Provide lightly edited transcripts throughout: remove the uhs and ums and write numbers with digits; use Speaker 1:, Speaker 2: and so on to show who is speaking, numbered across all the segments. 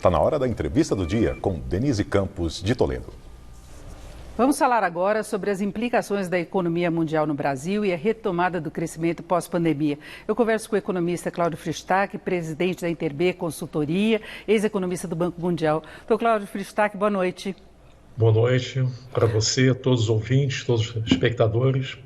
Speaker 1: Está na hora da entrevista do dia com Denise Campos de Toledo.
Speaker 2: Vamos falar agora sobre as implicações da economia mundial no Brasil e a retomada do crescimento pós-pandemia. Eu converso com o economista Cláudio Fristac, presidente da Interb Consultoria, ex-economista do Banco Mundial. Doutor Cláudio Fristac, boa noite.
Speaker 3: Boa noite para você, todos os ouvintes, todos os espectadores.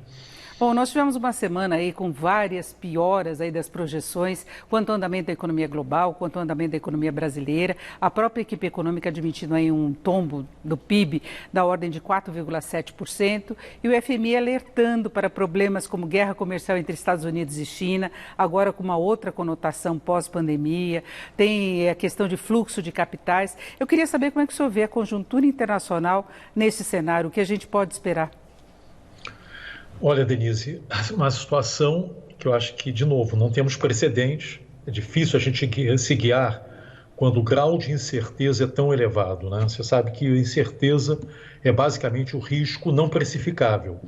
Speaker 2: Bom, nós tivemos uma semana aí com várias pioras aí das projeções quanto ao andamento da economia global, quanto ao andamento da economia brasileira. A própria equipe econômica admitindo aí um tombo do PIB da ordem de 4,7% e o FMI alertando para problemas como guerra comercial entre Estados Unidos e China, agora com uma outra conotação pós-pandemia, tem a questão de fluxo de capitais. Eu queria saber como é que o senhor vê a conjuntura internacional nesse cenário, o que a gente pode esperar?
Speaker 3: Olha, Denise, uma situação que eu acho que, de novo, não temos precedentes. É difícil a gente se guiar quando o grau de incerteza é tão elevado, né? Você sabe que a incerteza é basicamente o risco não precificável.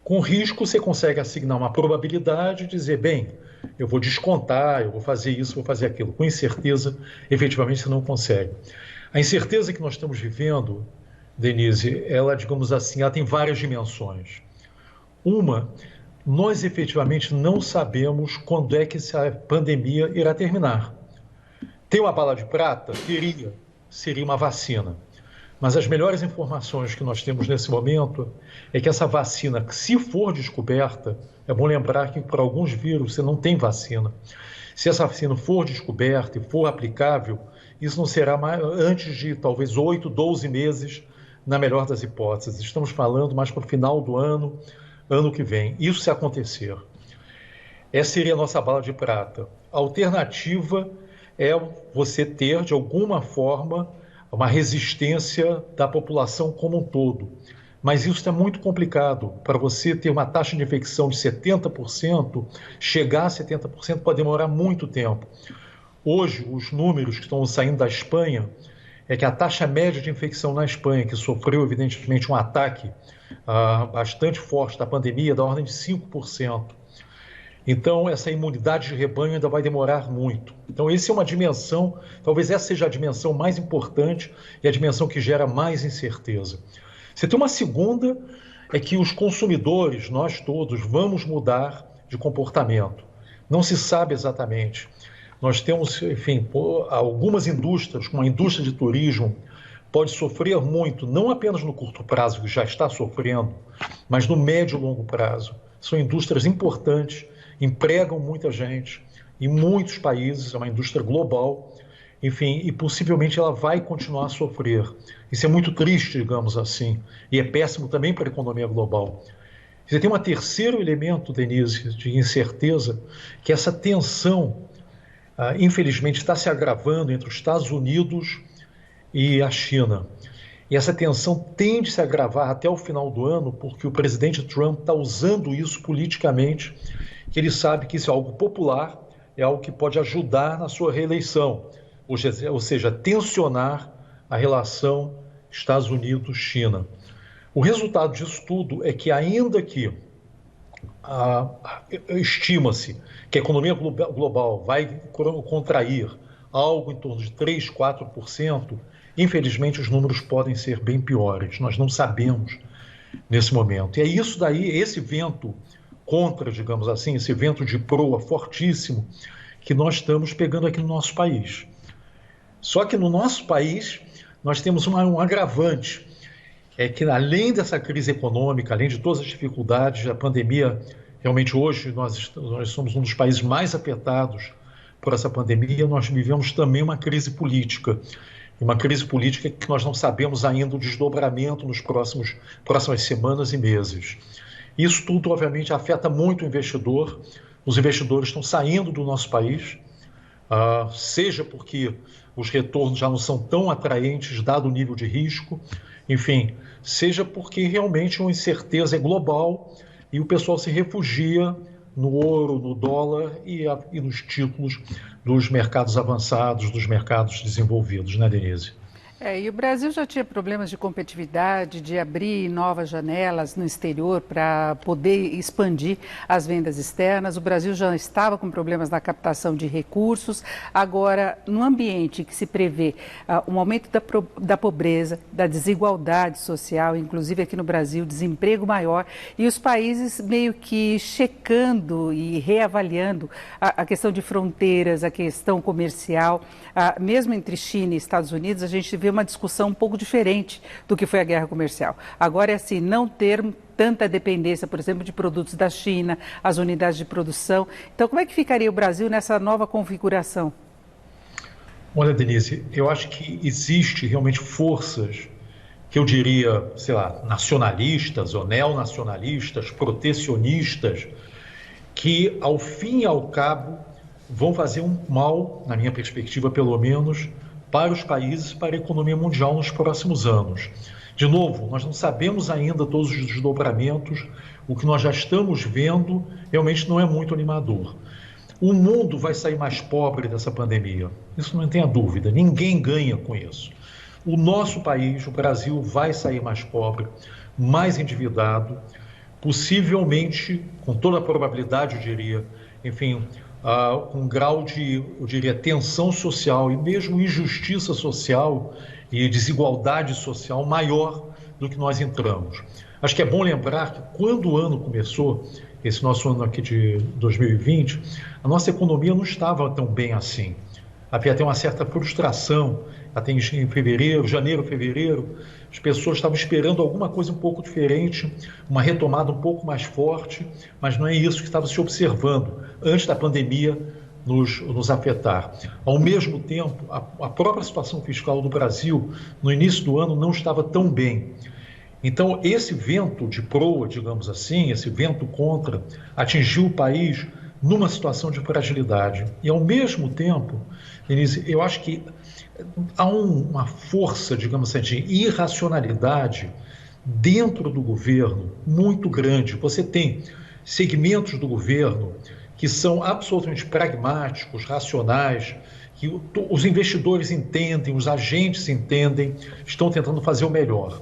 Speaker 3: Com risco, você consegue assignar uma probabilidade e dizer, bem, eu vou descontar, eu vou fazer isso, vou fazer aquilo. Com incerteza, efetivamente, você não consegue. A incerteza que nós estamos vivendo, Denise, ela, digamos assim, ela tem várias dimensões. Uma, nós efetivamente não sabemos quando é que essa pandemia irá terminar. Tem uma bala de prata? Seria uma vacina. Mas as melhores informações que nós temos nesse momento é que essa vacina, se for descoberta, é bom lembrar que para alguns vírus você não tem vacina. Se essa vacina for descoberta e for aplicável, isso não será mais, antes de talvez 8, 12 meses, na melhor das hipóteses. Estamos falando mais para o final do ano que vem. Isso se acontecer. Essa seria a nossa bala de prata. A alternativa é você ter, de alguma forma, uma resistência da população como um todo. Mas isso é muito complicado. Para você ter uma taxa de infecção de 70%, chegar a 70% pode demorar muito tempo. Hoje, os números que estão saindo da Espanha é que a taxa média de infecção na Espanha, que sofreu, evidentemente, um ataque bastante forte da pandemia, da ordem de 5%. Então, essa imunidade de rebanho ainda vai demorar muito. Então, essa é uma dimensão, talvez essa seja a dimensão mais importante e a dimensão que gera mais incerteza. Você tem uma segunda, é que os consumidores, nós todos, vamos mudar de comportamento. Não se sabe exatamente. Nós temos, enfim, algumas indústrias, como a indústria de turismo, pode sofrer muito, não apenas no curto prazo, que já está sofrendo, mas no médio e longo prazo. São indústrias importantes, empregam muita gente em muitos países, é uma indústria global, enfim, e possivelmente ela vai continuar a sofrer. Isso é muito triste, digamos assim, e é péssimo também para a economia global. Você tem um terceiro elemento, Denise, de incerteza, que essa tensão, infelizmente, está se agravando entre os Estados Unidos e a China. E essa tensão tende a se agravar até o final do ano, porque o presidente Trump está usando isso politicamente, que ele sabe que isso é algo popular, é algo que pode ajudar na sua reeleição, ou seja, tensionar a relação Estados Unidos-China. O resultado disso tudo é que, ainda que estima-se que a economia global vai contrair algo em torno de 3%, 4%, infelizmente os números podem ser bem piores. Nós não sabemos nesse momento. E é isso daí, esse vento contra, digamos assim, esse vento de proa fortíssimo que nós estamos pegando aqui no nosso país. Só que no nosso país nós temos um agravante, é que além dessa crise econômica, além de todas as dificuldades da pandemia, realmente hoje nós somos um dos países mais afetados por essa pandemia, nós vivemos também uma crise política. Uma crise política que nós não sabemos ainda o desdobramento nos próximas semanas e meses. Isso tudo, obviamente, afeta muito o investidor. Os investidores estão saindo do nosso país, seja porque os retornos já não são tão atraentes, dado o nível de risco, enfim, seja porque realmente uma incerteza é global e o pessoal se refugia no ouro, no dólar e nos títulos dos mercados avançados, dos mercados desenvolvidos, né, Denise?
Speaker 2: E o Brasil já tinha problemas de competitividade, de abrir novas janelas no exterior para poder expandir as vendas externas. O Brasil já estava com problemas na captação de recursos. Agora, no ambiente que se prevê um aumento da pobreza, da desigualdade social, inclusive aqui no Brasil, desemprego maior, e os países meio que checando e reavaliando a questão de fronteiras, a questão comercial, mesmo entre China e Estados Unidos, a gente vê uma discussão um pouco diferente do que foi a guerra comercial. Agora é assim, não ter tanta dependência, por exemplo, de produtos da China, as unidades de produção. Então, como é que ficaria o Brasil nessa nova configuração?
Speaker 3: Olha, Denise, eu acho que existe realmente forças que eu diria, sei lá, nacionalistas ou neonacionalistas, protecionistas, que ao fim e ao cabo vão fazer um mal, na minha perspectiva pelo menos, para os países, para a economia mundial nos próximos anos. De novo, nós não sabemos ainda todos os desdobramentos, o que nós já estamos vendo realmente não é muito animador. O mundo vai sair mais pobre dessa pandemia, isso não tenha dúvida, ninguém ganha com isso. O nosso país, o Brasil, vai sair mais pobre, mais endividado, possivelmente, com toda a probabilidade, eu diria, enfim, um grau de, eu diria, tensão social e mesmo injustiça social e desigualdade social maior do que nós entramos. Acho que é bom lembrar que quando o ano começou, esse nosso ano aqui de 2020, a nossa economia não estava tão bem assim. Havia até uma certa frustração, até em janeiro, fevereiro, as pessoas estavam esperando alguma coisa um pouco diferente, uma retomada um pouco mais forte, mas não é isso que estava se observando antes da pandemia nos afetar. Ao mesmo tempo, a própria situação fiscal do Brasil, no início do ano, não estava tão bem. Então, esse vento de proa, digamos assim, esse vento contra, atingiu o país numa situação de fragilidade. E, ao mesmo tempo, Denise, eu acho que há uma força, digamos assim, de irracionalidade dentro do governo muito grande. Você tem segmentos do governo que são absolutamente pragmáticos, racionais, que os investidores entendem, os agentes entendem, estão tentando fazer o melhor.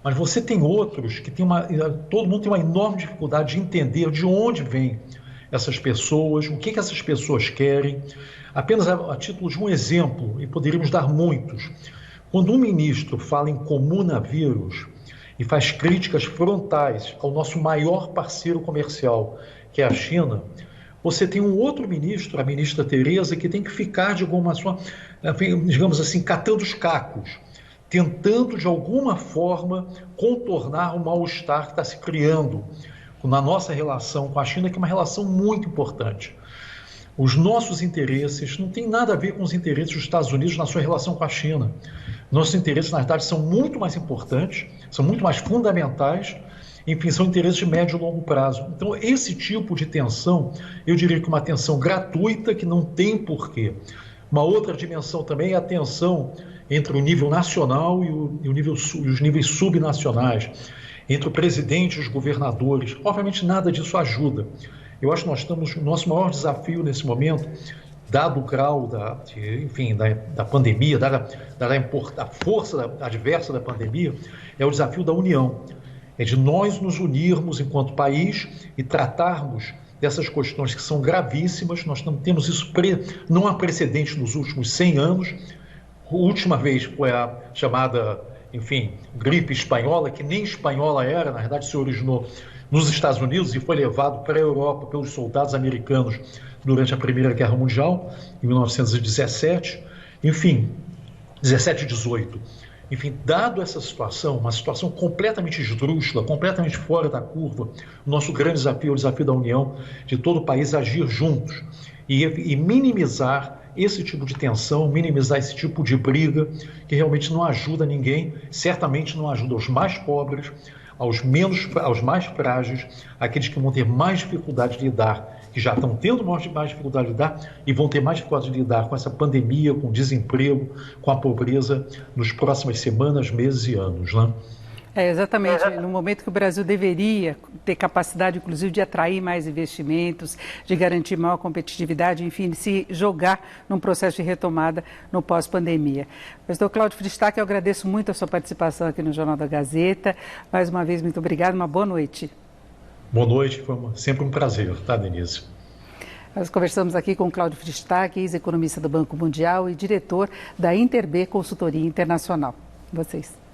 Speaker 3: Mas você tem outros que todo mundo tem uma enorme dificuldade de entender de onde vêm essas pessoas, o que essas pessoas querem. Apenas a título de um exemplo, e poderíamos dar muitos, quando um ministro fala em comunavírus e faz críticas frontais ao nosso maior parceiro comercial, que é a China, você tem um outro ministro, a ministra Tereza, que tem que ficar de alguma forma, digamos assim, catando os cacos, tentando de alguma forma contornar o mal-estar que está se criando na nossa relação com a China, que é uma relação muito importante. Os nossos interesses não têm nada a ver com os interesses dos Estados Unidos na sua relação com a China. Nossos interesses, na verdade, são muito mais importantes, são muito mais fundamentais, enfim, são interesses de médio e longo prazo. Então, esse tipo de tensão, eu diria que é uma tensão gratuita, que não tem porquê. Uma outra dimensão também é a tensão entre o nível nacional e os níveis subnacionais, entre o presidente e os governadores. Obviamente, nada disso ajuda. Eu acho que nós estamos, o nosso maior desafio nesse momento, dado o grau da pandemia, dada a força adversa da pandemia, é o desafio da união. É de nós nos unirmos enquanto país e tratarmos dessas questões que são gravíssimas. Nós não temos isso, não há precedente nos últimos 100 anos. A última vez foi a chamada, gripe espanhola, que nem espanhola era, na verdade se originou nos Estados Unidos e foi levado para a Europa pelos soldados americanos durante a Primeira Guerra Mundial, em 1917, 17 e 18. Dado essa situação, uma situação completamente esdrúxula, completamente fora da curva, o nosso grande desafio é o desafio da união, de todo o país agir juntos e minimizar esse tipo de tensão, minimizar esse tipo de briga, que realmente não ajuda ninguém, certamente não ajuda os mais pobres, aos mais frágeis, aqueles que vão ter mais dificuldade de lidar, que já estão tendo mais dificuldade de lidar e vão ter mais dificuldade de lidar com essa pandemia, com o desemprego, com a pobreza nos próximas semanas, meses e anos, né?
Speaker 2: Exatamente, no momento que o Brasil deveria ter capacidade, inclusive, de atrair mais investimentos, de garantir maior competitividade, enfim, de se jogar num processo de retomada no pós-pandemia. Professor Cláudio Fristach, eu agradeço muito a sua participação aqui no Jornal da Gazeta. Mais uma vez, muito obrigado, uma boa noite.
Speaker 3: Boa noite, foi sempre um prazer, tá, Denise?
Speaker 2: Nós conversamos aqui com Cláudio Fristach, ex-economista do Banco Mundial e diretor da Interb Consultoria Internacional. Vocês.